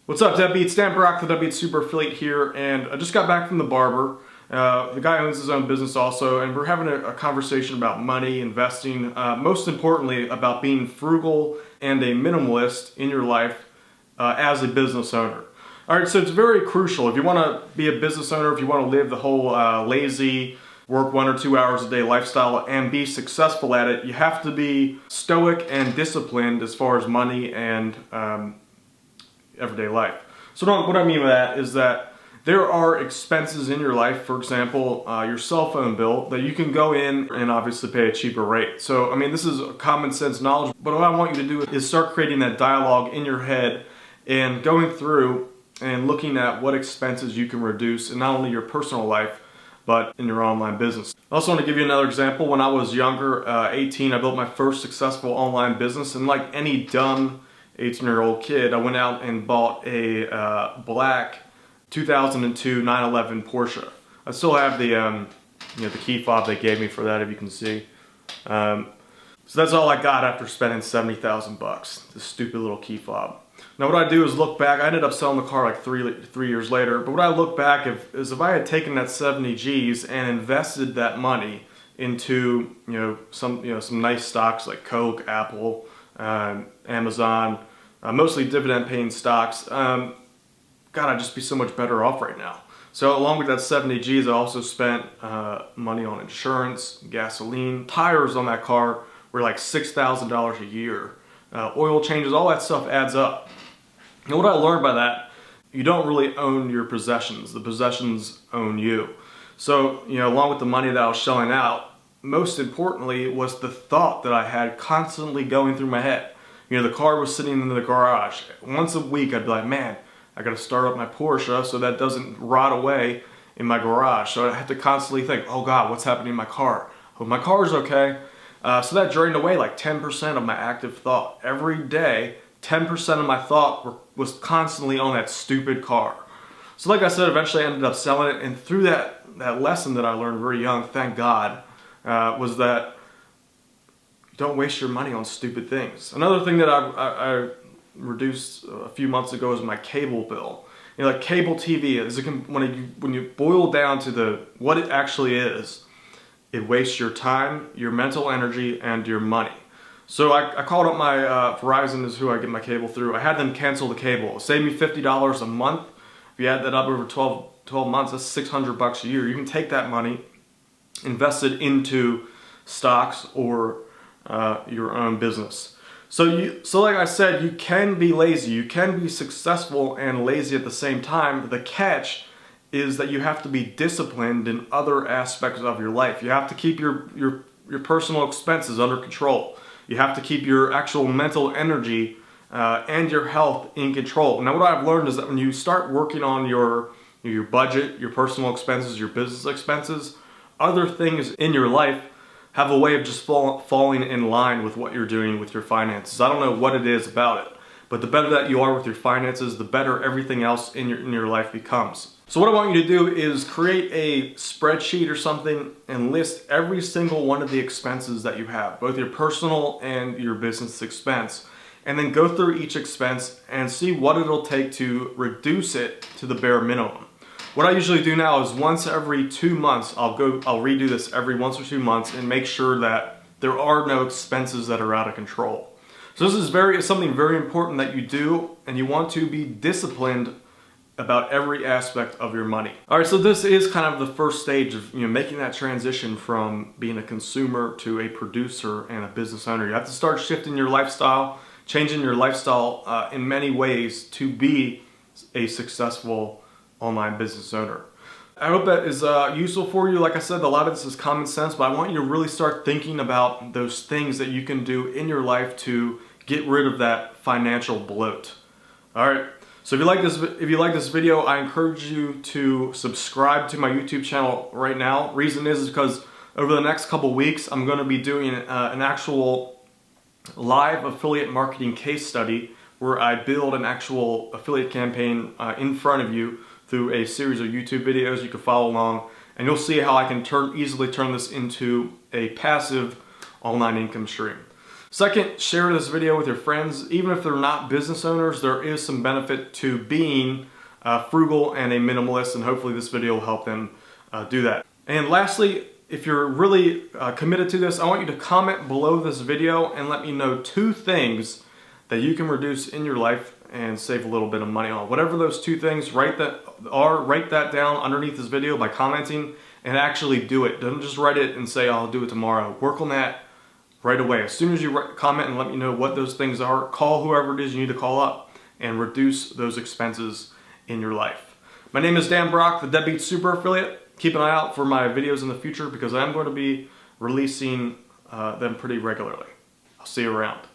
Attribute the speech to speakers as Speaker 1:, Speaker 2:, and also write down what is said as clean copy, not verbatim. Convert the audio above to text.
Speaker 1: What's up, Deadbeats? Dan Brock, the Deadbeat Super Affiliate here, and I just got back from the barber. The guy owns his own business also, and we're having a conversation about money, investing, most importantly about being frugal and a minimalist in your life as a business owner. Alright, so it's very crucial. If you want to be a business owner, if you want to live the whole lazy, work 1 or 2 hours a day lifestyle and be successful at it, you have to be stoic and disciplined as far as money and everyday life. So what I mean by that is that there are expenses in your life, for example, your cell phone bill, that you can go in and obviously pay a cheaper rate. So, I mean, this is common sense knowledge, but what I want you to do is start creating that dialogue in your head and going through and looking at what expenses you can reduce in not only your personal life, but in your online business. I also want to give you another example. When I was younger, 18, I built my first successful online business, and like any dumb 18-year-old kid, I went out and bought a black 2002 911 Porsche. I still have the the key fob they gave me for that, if you can see. So that's all I got after spending 70,000 bucks. This stupid little key fob. Now what I do is look back. I ended up selling the car like three years later. But what I look back is if I had taken that 70 G's and invested that money into some nice stocks like Coke, Apple, Amazon, mostly dividend-paying stocks. God, I'd just be so much better off right now. So along with that 70 G's, I also spent money on insurance, gasoline, tires on that car were like $6,000 a year. Oil changes, all that stuff adds up. And what I learned by that, you don't really own your possessions. The possessions own you. So, along with the money that I was shelling out, most importantly was the thought that I had constantly going through my head. The car was sitting in the garage. Once a week, I'd be like, man, I gotta start up my Porsche so that doesn't rot away in my garage. So I had to constantly think, oh God, what's happening in my car? Hope my car's okay. So that drained away like 10% of my active thought. Every day, 10% of my thought was constantly on that stupid car. So like I said, eventually I ended up selling it, and through that lesson that I learned very young, thank God, was that don't waste your money on stupid things. Another thing that I reduced a few months ago is my cable bill. Like cable TV, when you boil down to what it actually is, it wastes your time, your mental energy, and your money. So I called up my Verizon, is who I get my cable through. I had them cancel the cable. It saved me $50 a month. If you add that up over 12 months, that's $600 a year. You can take that money, invest it into stocks or your own business. So like I said, you can be lazy. You can be successful and lazy at the same time. But the catch is that you have to be disciplined in other aspects of your life. You have to keep your personal expenses under control. You have to keep your actual mental energy and your health in control. Now what I've learned is that when you start working on your budget, your personal expenses, your business expenses, other things in your life have a way of just falling in line with what you're doing with your finances. I don't know what it is about it, but the better that you are with your finances, the better everything else in your life becomes. So what I want you to do is create a spreadsheet or something and list every single one of the expenses that you have, both your personal and your business expense, and then go through each expense and see what it'll take to reduce it to the bare minimum. What I usually do now is once every 2 months, I'll redo this every once or 2 months and make sure that there are no expenses that are out of control. So this is something very important that you do, and you want to be disciplined about every aspect of your money. All right, so this is kind of the first stage of making that transition from being a consumer to a producer and a business owner. You have to start shifting your lifestyle, changing your lifestyle in many ways to be a successful online business owner. I hope that is useful for you. Like I said, a lot of this is common sense, but I want you to really start thinking about those things that you can do in your life to get rid of that financial bloat. All right. So if you like this video, I encourage you to subscribe to my YouTube channel right now. Reason is because over the next couple weeks, I'm going to be doing an actual live affiliate marketing case study where I build an actual affiliate campaign in front of you through a series of YouTube videos. You can follow along, and you'll see how I can easily turn this into a passive online income stream. Second, share this video with your friends. Even if they're not business owners, there is some benefit to being frugal and a minimalist, and hopefully this video will help them do that. And lastly, if you're really committed to this, I want you to comment below this video and let me know 2 things that you can reduce in your life and save a little bit of money on. Whatever those 2 things write that down underneath this video by commenting and actually do it. Don't just write it and say, I'll do it tomorrow. Work on that right away. As soon as you comment and let me know what those things are, call whoever it is you need to call up and reduce those expenses in your life. My name is Dan Brock, the Deadbeat Super Affiliate. Keep an eye out for my videos in the future because I'm going to be releasing them pretty regularly. I'll see you around.